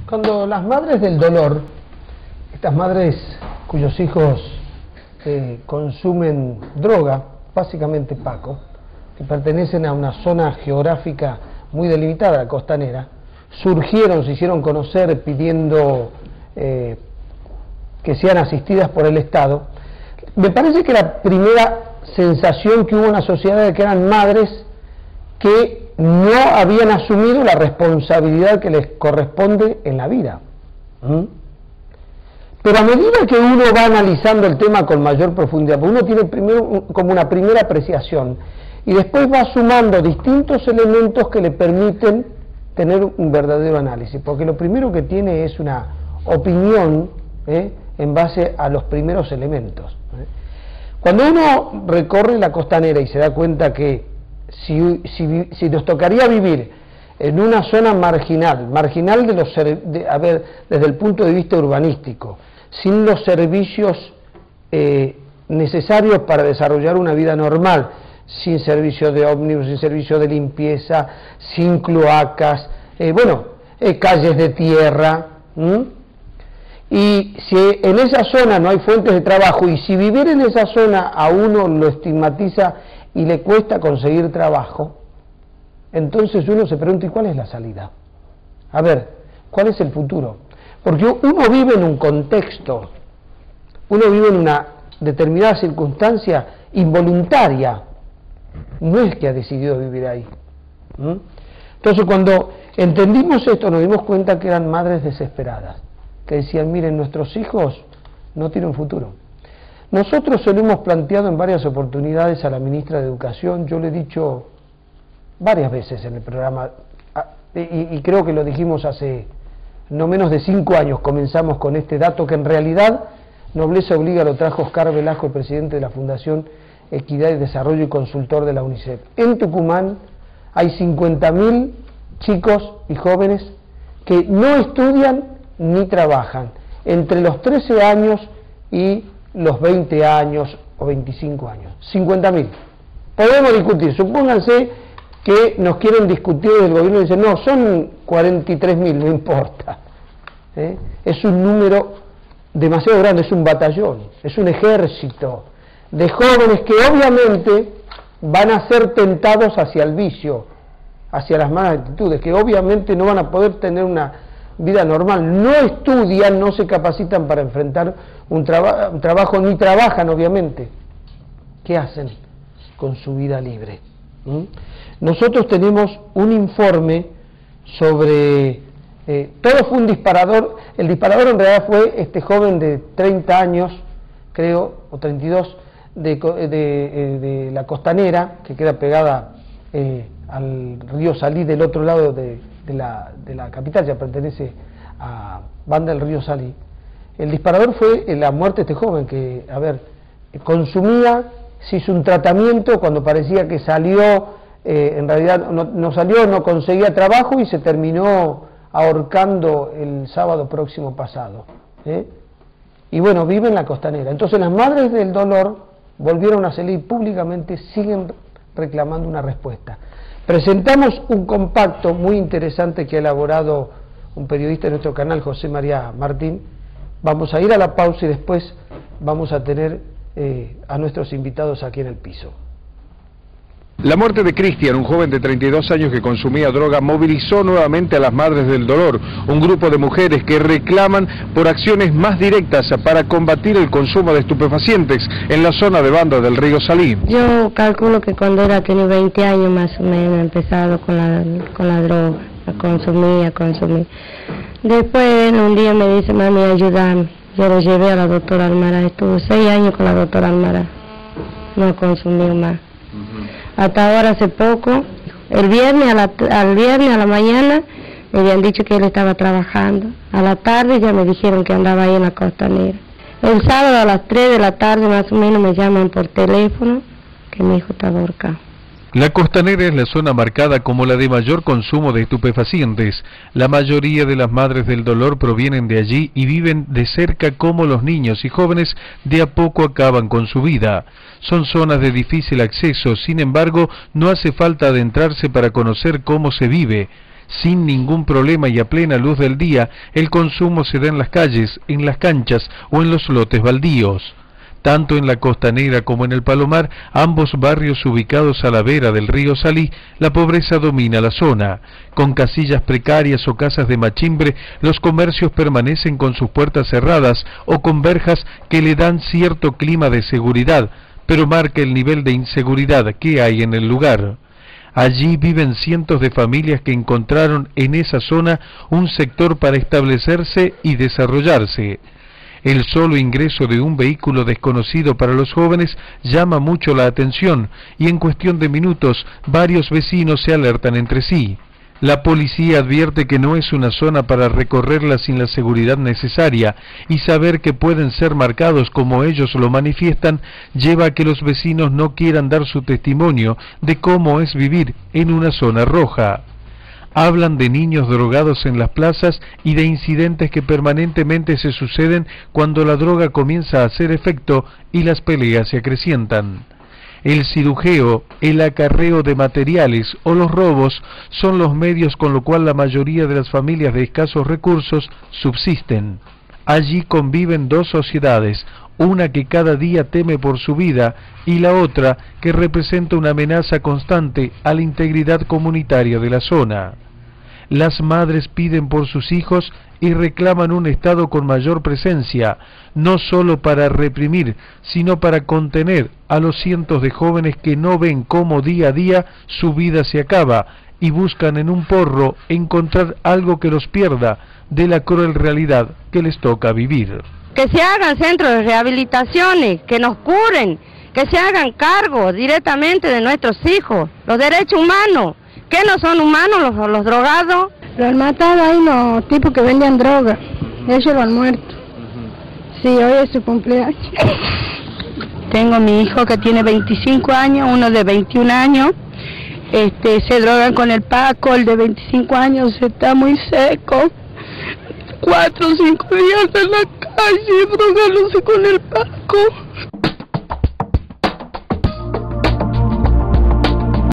Cuando las madres del dolor, estas madres cuyos hijos consumen droga, básicamente Paco, que pertenecen a una zona geográfica muy delimitada, la costanera, surgieron, se hicieron conocer pidiendo que sean asistidas por el Estado. Me parece que la primera sensación que hubo en la sociedad de que eran madres que no habían asumido la responsabilidad que les corresponde en la vida. Pero a medida que uno va analizando el tema con mayor profundidad, uno tiene primero como una primera apreciación y después va sumando distintos elementos que le permiten tener un verdadero análisis, porque lo primero que tiene es una opinión en base a los primeros elementos. Cuando uno recorre la costanera y se da cuenta que si nos tocaría vivir en una zona marginal desde el punto de vista urbanístico, sin los servicios necesarios para desarrollar una vida normal, sin servicio de ómnibus, sin servicio de limpieza, sin cloacas, calles de tierra, y si en esa zona no hay fuentes de trabajo, y si vivir en esa zona a uno lo estigmatiza y le cuesta conseguir trabajo, entonces uno se pregunta, ¿y cuál es la salida? A ver, ¿cuál es el futuro? Porque uno vive en un contexto, uno vive en una determinada circunstancia involuntaria, no es que ha decidido vivir ahí. Entonces cuando entendimos esto nos dimos cuenta que eran madres desesperadas, que decían, miren, nuestros hijos no tienen futuro. Nosotros se lo hemos planteado en varias oportunidades a la ministra de Educación, yo le he dicho varias veces en el programa, y creo que lo dijimos hace no menos de 5 años, comenzamos con este dato que en realidad Nobleza Obliga lo trajo Oscar Velasco, el presidente de la Fundación Equidad y Desarrollo y consultor de la UNICEF. En Tucumán hay 50.000 chicos y jóvenes que no estudian ni trabajan, entre los 13 años y los 20 años o 25 años. 50.000. Podemos discutir, supónganse que nos quieren discutir del gobierno y dicen, no, son 43.000, no importa. Es un número demasiado grande, es un batallón, es un ejército de jóvenes que obviamente van a ser tentados hacia el vicio, hacia las malas actitudes, que obviamente no van a poder tener una vida normal, no estudian, no se capacitan para enfrentar un trabajo, ni trabajan obviamente. ¿Qué hacen con su vida libre? Nosotros tenemos un informe sobre, todo fue un disparador, el disparador en realidad fue este joven de 30 años, creo, o 32, de la costanera, que queda pegada al río Salí del otro lado de la capital, ya pertenece a Banda del Río Salí. El disparador fue la muerte de este joven que, consumía, se hizo un tratamiento cuando parecía que salió, en realidad no salió, no conseguía trabajo y se terminó ahorcando el sábado próximo pasado. Y bueno, vive en la costanera. Entonces las madres del dolor volvieron a salir públicamente, siguen reclamando una respuesta. Presentamos un compacto muy interesante que ha elaborado un periodista de nuestro canal, José María Martín. Vamos a ir a la pausa y después vamos a tener a nuestros invitados aquí en el piso. La muerte de Cristian, un joven de 32 años que consumía droga, movilizó nuevamente a las Madres del Dolor, un grupo de mujeres que reclaman por acciones más directas para combatir el consumo de estupefacientes en la zona de Banda del Río Salí. Yo calculo que cuando era tenía 20 años más o menos he empezado con la droga, a consumir. Después un día me dice, mami, ayúdame. Yo lo llevé a la doctora Almara, estuve 6 años con la doctora Almara, no consumí más. Hasta ahora hace poco, el viernes a la mañana me habían dicho que él estaba trabajando. A la tarde ya me dijeron que andaba ahí en la costanera. El sábado a las 3 de la tarde más o menos me llaman por teléfono que mi hijo estaba ahorcado. La costanera es la zona marcada como la de mayor consumo de estupefacientes. La mayoría de las madres del dolor provienen de allí y viven de cerca cómo los niños y jóvenes de a poco acaban con su vida. Son zonas de difícil acceso, sin embargo, no hace falta adentrarse para conocer cómo se vive. sin ningún problema y a plena luz del día, el consumo se da en las calles, en las canchas o en los lotes baldíos. Tanto en la Costanera como en el Palomar, ambos barrios ubicados a la vera del río Salí, la pobreza domina la zona. Con casillas precarias o casas de machimbre, los comercios permanecen con sus puertas cerradas o con verjas que le dan cierto clima de seguridad, pero marca el nivel de inseguridad que hay en el lugar. Allí viven cientos de familias que encontraron en esa zona un sector para establecerse y desarrollarse. El solo ingreso de un vehículo desconocido para los jóvenes llama mucho la atención y en cuestión de minutos varios vecinos se alertan entre sí. La policía advierte que no es una zona para recorrerla sin la seguridad necesaria y saber que pueden ser marcados como ellos lo manifiestan lleva a que los vecinos no quieran dar su testimonio de cómo es vivir en una zona roja. Hablan de niños drogados en las plazas y de incidentes que permanentemente se suceden cuando la droga comienza a hacer efecto y las peleas se acrecientan. El cirujeo, el acarreo de materiales o los robos son los medios con lo cual la mayoría de las familias de escasos recursos subsisten. Allí conviven dos sociedades, una que cada día teme por su vida y la otra que representa una amenaza constante a la integridad comunitaria de la zona. Las madres piden por sus hijos y reclaman un Estado con mayor presencia, no solo para reprimir, sino para contener a los cientos de jóvenes que no ven cómo día a día su vida se acaba y buscan en un porro encontrar algo que los pierda de la cruel realidad que les toca vivir. Que se hagan centros de rehabilitaciones, que nos curen, que se hagan cargo directamente de nuestros hijos, los derechos humanos. ¿Qué no son humanos los drogados? Lo han matado ahí los tipos que venden droga, ellos lo han muerto. Sí, hoy es su cumpleaños. Tengo a mi hijo que tiene 25 años, uno de 21 años, se drogan con el Paco, el de 25 años está muy seco. 4 o 5 días en la calle drogándose con el Paco.